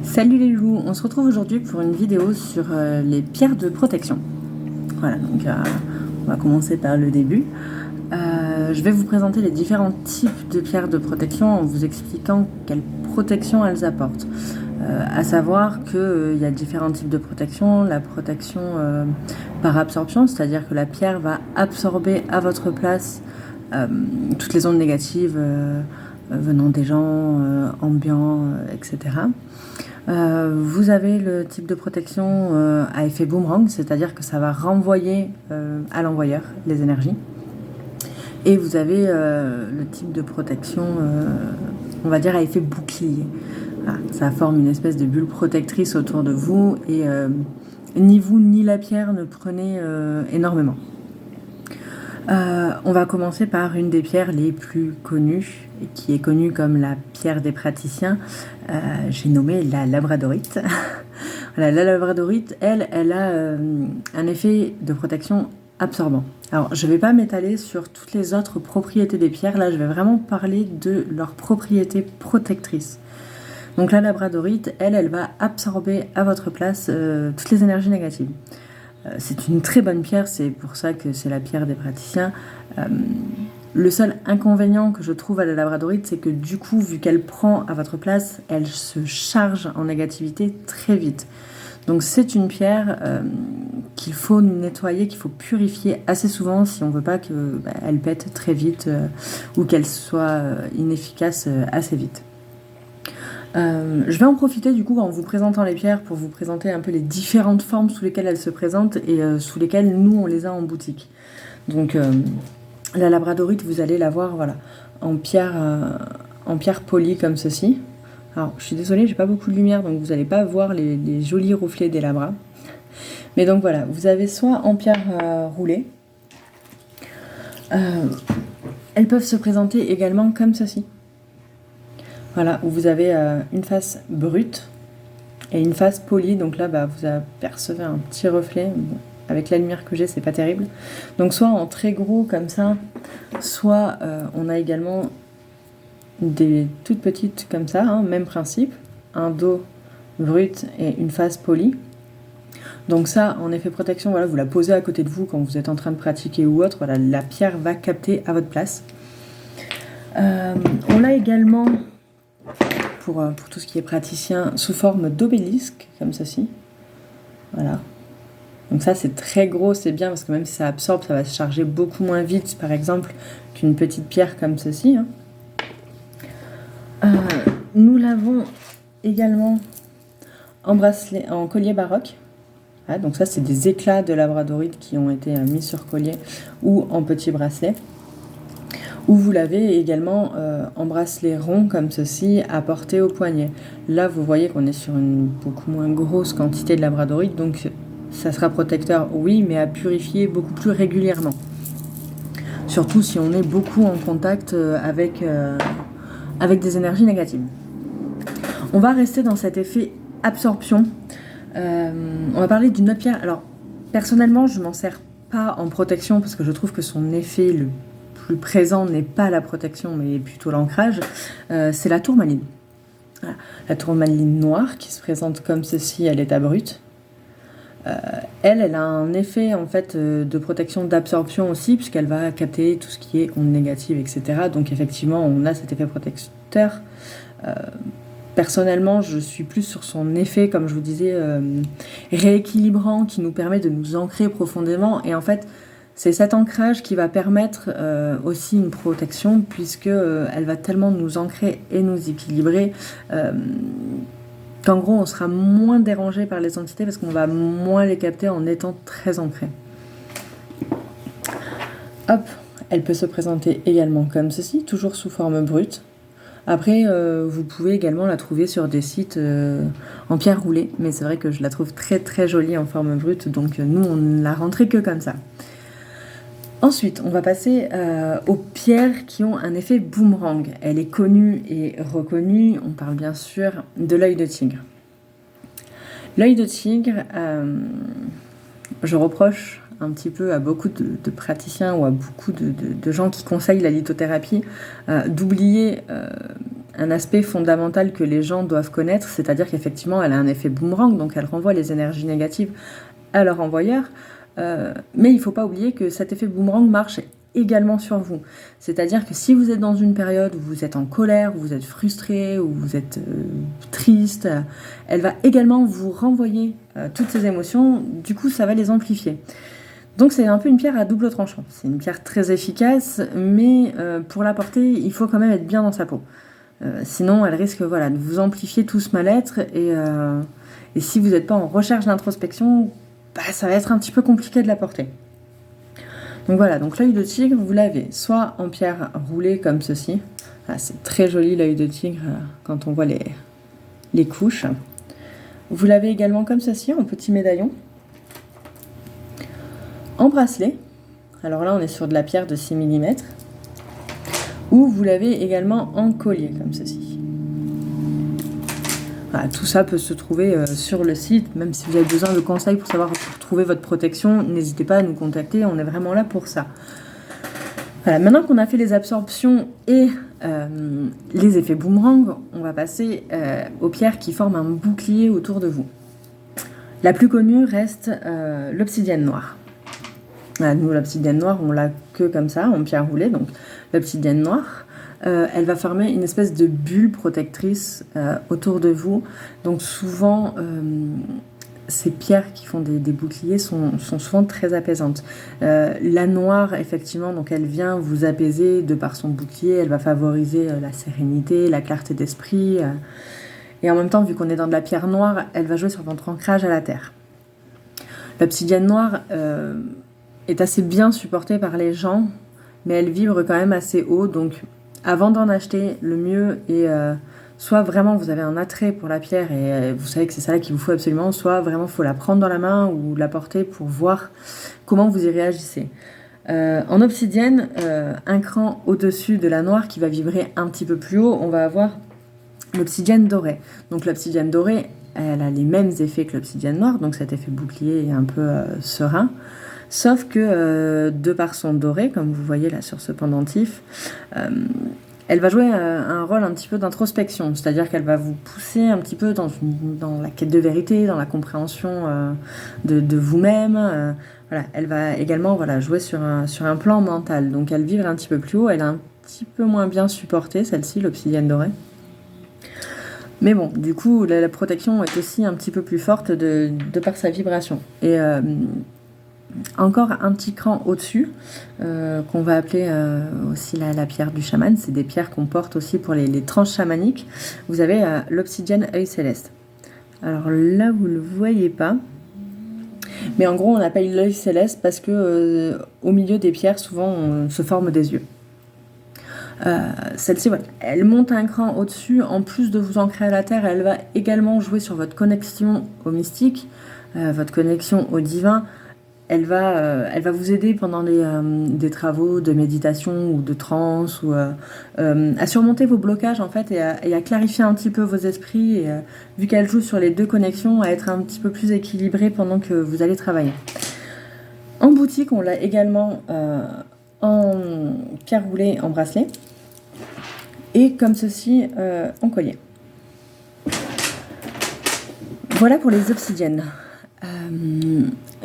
Salut les loups, on se retrouve aujourd'hui pour une vidéo sur les pierres de protection. Voilà, donc on va commencer par le début. Je vais vous présenter les différents types de pierres de protection en vous expliquant quelle protection elles apportent. À savoir qu'il y a différents types de protection. La protection par absorption, c'est-à-dire que la pierre va absorber à votre place toutes les ondes négatives venant des gens, ambiants, etc. Vous avez le type de protection à effet boomerang, c'est-à-dire que ça va renvoyer à l'envoyeur les énergies. Et vous avez le type de protection, on va dire, à effet bouclier. Voilà, ça forme une espèce de bulle protectrice autour de vous et ni vous ni la pierre ne prenez énormément. On va commencer par une des pierres les plus connues, qui est connue comme la pierre des praticiens. J'ai nommé la labradorite. Voilà, la labradorite, elle a un effet de protection absorbant. Alors, je ne vais pas m'étaler sur toutes les autres propriétés des pierres. Là, je vais vraiment parler de leurs propriétés protectrices. Donc, la labradorite, elle va absorber à votre place toutes les énergies négatives. C'est une très bonne pierre, c'est pour ça que c'est la pierre des praticiens. Le seul inconvénient que je trouve à la labradorite, c'est que du coup, vu qu'elle prend à votre place, elle se charge en négativité très vite. Donc c'est une pierre qu'il faut nettoyer, qu'il faut purifier assez souvent si on ne veut pas qu'elle pète très vite ou qu'elle soit inefficace assez vite. Je vais en profiter du coup en vous présentant les pierres pour vous présenter un peu les différentes formes sous lesquelles elles se présentent et sous lesquelles nous on les a en boutique. Donc la labradorite, vous allez la voir en pierre polie comme ceci. Alors je suis désolée, j'ai pas beaucoup de lumière donc vous n'allez pas voir les jolis reflets des labras. Mais donc voilà, vous avez soit en pierre roulée. Elles peuvent se présenter également comme ceci. Voilà, où vous avez une face brute et une face polie. Donc là, vous apercevez un petit reflet. Bon, avec la lumière que j'ai, c'est pas terrible. Donc soit en très gros comme ça, soit on a également des toutes petites comme ça, hein, même principe. Un dos brut et une face polie. Donc ça, en effet protection, voilà, vous la posez à côté de vous quand vous êtes en train de pratiquer ou autre. Voilà, la pierre va capter à votre place. On l'a également... Pour tout ce qui est praticien, sous forme d'obélisque, comme ceci. Voilà. Donc ça, c'est très gros, c'est bien, parce que même si ça absorbe, ça va se charger beaucoup moins vite, par exemple, qu'une petite pierre comme ceci. Hein. Nous l'avons également en bracelet, en collier baroque. Voilà, donc ça, c'est des éclats de labradorite qui ont été mis sur collier ou en petit bracelet. Ou vous l'avez également en bracelet rond comme ceci à porter au poignet. Là, vous voyez qu'on est sur une beaucoup moins grosse quantité de labradorite, donc ça sera protecteur, oui, mais à purifier beaucoup plus régulièrement. Surtout si on est beaucoup en contact avec des énergies négatives. On va rester dans cet effet absorption. On va parler d'une autre pierre. Alors, personnellement, je ne m'en sers pas en protection parce que je trouve que son effet le plus présent n'est pas la protection mais plutôt l'ancrage, c'est la tourmaline. Voilà. La tourmaline noire qui se présente comme ceci à l'état brut. Elle a un effet en fait de protection d'absorption aussi puisqu'elle va capter tout ce qui est ondes négatives, etc. Donc effectivement on a cet effet protecteur. Personnellement, je suis plus sur son effet, comme je vous disais, rééquilibrant qui nous permet de nous ancrer profondément et en fait c'est cet ancrage qui va permettre aussi une protection puisque elle va tellement nous ancrer et nous équilibrer qu'en gros on sera moins dérangé par les entités parce qu'on va moins les capter en étant très ancré. Hop, elle peut se présenter également comme ceci, toujours sous forme brute. Après, vous pouvez également la trouver sur des sites en pierre roulée, mais c'est vrai que je la trouve très très jolie en forme brute, donc nous on ne la rentrait que comme ça. Ensuite, on va passer aux pierres qui ont un effet boomerang. Elle est connue et reconnue. On parle bien sûr de l'œil de tigre. L'œil de tigre, je reproche un petit peu à beaucoup de praticiens ou à beaucoup de gens qui conseillent la lithothérapie d'oublier un aspect fondamental que les gens doivent connaître, c'est-à-dire qu'effectivement, elle a un effet boomerang, donc elle renvoie les énergies négatives à leur envoyeur. Mais il ne faut pas oublier que cet effet boomerang marche également sur vous. C'est-à-dire que si vous êtes dans une période où vous êtes en colère, où vous êtes frustré, où vous êtes triste, elle va également vous renvoyer toutes ces émotions, du coup ça va les amplifier. Donc c'est un peu une pierre à double tranchant. C'est une pierre très efficace, mais pour la porter, il faut quand même être bien dans sa peau. Sinon, elle risque de vous amplifier tout ce mal-être, et si vous n'êtes pas en recherche d'introspection, ça va être un petit peu compliqué de la porter. Donc voilà, donc l'œil de tigre, vous l'avez soit en pierre roulée comme ceci. C'est très joli l'œil de tigre quand on voit les couches. Vous l'avez également comme ceci, en petit médaillon. En bracelet, alors là on est sur de la pierre de 6 mm. Ou vous l'avez également en collier comme ceci. Voilà, tout ça peut se trouver sur le site. Même si vous avez besoin de conseils pour savoir trouver votre protection, n'hésitez pas à nous contacter, on est vraiment là pour ça. Voilà, maintenant qu'on a fait les absorptions et les effets boomerang, on va passer aux pierres qui forment un bouclier autour de vous. La plus connue reste l'obsidienne noire. Voilà, nous, l'obsidienne noire, on l'a que comme ça, en pierre roulée. Donc l'obsidienne noire, elle va former une espèce de bulle protectrice autour de vous. Donc souvent, ces pierres qui font des boucliers sont souvent très apaisantes. La noire, effectivement, donc elle vient vous apaiser de par son bouclier. Elle va favoriser la sérénité, la clarté d'esprit. Et en même temps, vu qu'on est dans de la pierre noire, elle va jouer sur votre ancrage à la terre. L'obsidienne noire est assez bien supportée par les gens, mais elle vibre quand même assez haut. Donc avant d'en acheter, le mieux est soit vraiment vous avez un attrait pour la pierre et vous savez que c'est ça qu'il vous faut absolument, soit vraiment il faut la prendre dans la main ou la porter pour voir comment vous y réagissez. En obsidienne, un cran au-dessus de la noire qui va vibrer un petit peu plus haut, on va avoir l'obsidienne dorée. Donc l'obsidienne dorée, elle a les mêmes effets que l'obsidienne noire, donc cet effet bouclier est un peu serein. Sauf que de par son doré, comme vous voyez là sur ce pendentif, elle va jouer un rôle un petit peu d'introspection, c'est-à-dire qu'elle va vous pousser un petit peu dans la quête de vérité, dans la compréhension de vous-même. Voilà, elle va également jouer sur un plan mental, donc elle vibre un petit peu plus haut, elle est un petit peu moins bien supportée, celle-ci, l'obsidienne dorée. Mais bon, du coup, la protection est aussi un petit peu plus forte de par sa vibration. Et encore un petit cran au-dessus, qu'on va appeler aussi la pierre du chaman. C'est des pierres qu'on porte aussi pour les tranches chamaniques. Vous avez l'obsidienne œil céleste. Alors là, vous ne le voyez pas. Mais en gros, on appelle l'œil céleste parce que au milieu des pierres, souvent, se forment des yeux. Celle-ci, elle monte un cran au-dessus. En plus de vous ancrer à la terre, elle va également jouer sur votre connexion au mystique, votre connexion au divin. Elle va vous aider pendant des travaux de méditation ou de transe, ou à surmonter vos blocages en fait, et à clarifier un petit peu vos esprits, et vu qu'elle joue sur les deux connexions, à être un petit peu plus équilibré pendant que vous allez travailler. En boutique, on l'a également en pierre roulée, en bracelet, et comme ceci en collier. Voilà pour les obsidiennes.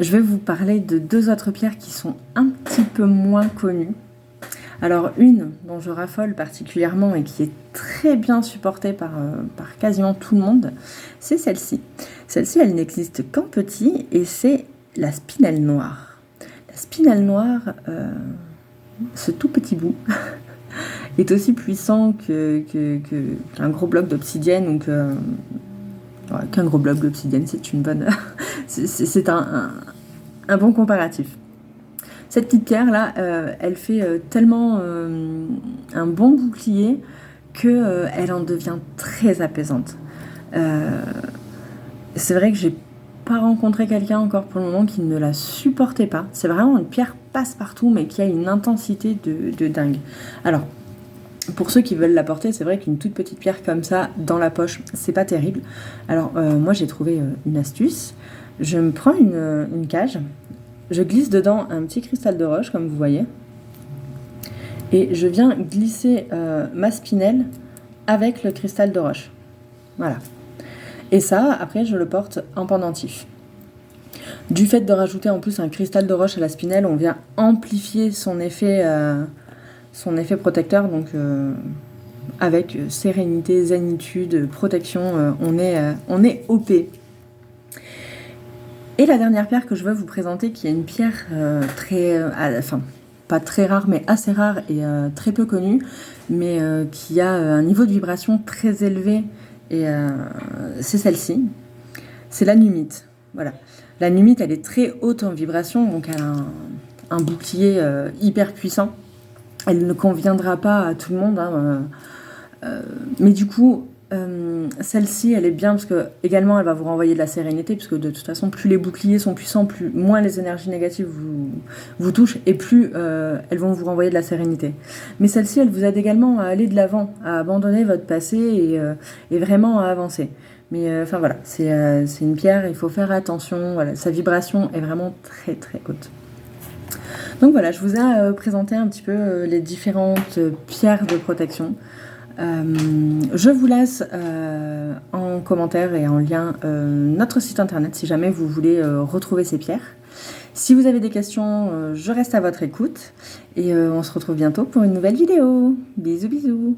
Je vais vous parler de deux autres pierres qui sont un petit peu moins connues. Alors une dont je raffole particulièrement et qui est très bien supportée par quasiment tout le monde, c'est celle-ci. Celle-ci, elle n'existe qu'en petit, et c'est la spinelle noire. La spinelle noire, ce tout petit bout, est aussi puissant qu'un gros bloc d'obsidienne, ou qu'un gros bloc d'obsidienne, c'est une bonne... c'est un bon comparatif. Cette petite pierre là, elle fait tellement un bon bouclier que elle en devient très apaisante. C'est vrai que j'ai pas rencontré quelqu'un encore pour le moment qui ne la supportait pas. C'est vraiment une pierre passe-partout, mais qui a une intensité de dingue. Alors, pour ceux qui veulent la porter, c'est vrai qu'une toute petite pierre comme ça dans la poche, c'est pas terrible. Alors moi j'ai trouvé une astuce. Je me prends une cage, je glisse dedans un petit cristal de roche comme vous voyez, et je viens glisser ma spinelle avec le cristal de roche. Voilà. Et ça, après, je le porte en pendentif. Du fait de rajouter en plus un cristal de roche à la spinelle, on vient amplifier son effet protecteur. Donc, avec sérénité, zénitude, protection, on est OP. Et la dernière pierre que je veux vous présenter, qui est une pierre pas très rare, mais assez rare et très peu connue, mais qui a un niveau de vibration très élevé, et c'est celle-ci. C'est la numite. Voilà. La numite, elle est très haute en vibration, donc elle a un bouclier hyper puissant. Elle ne conviendra pas à tout le monde, hein, mais du coup, celle-ci, elle est bien parce que également, elle va vous renvoyer de la sérénité, puisque de toute façon, plus les boucliers sont puissants, moins les énergies négatives vous touchent, et plus elles vont vous renvoyer de la sérénité. Mais celle-ci, elle vous aide également à aller de l'avant, à abandonner votre passé et vraiment à avancer. Mais enfin voilà, c'est une pierre, il faut faire attention. Voilà, sa vibration est vraiment très très haute. Donc voilà, je vous ai présenté un petit peu les différentes pierres de protection. Je vous laisse en commentaire et en lien notre site internet si jamais vous voulez retrouver ces pierres. Si vous avez des questions, je reste à votre écoute et on se retrouve bientôt pour une nouvelle vidéo. Bisous bisous.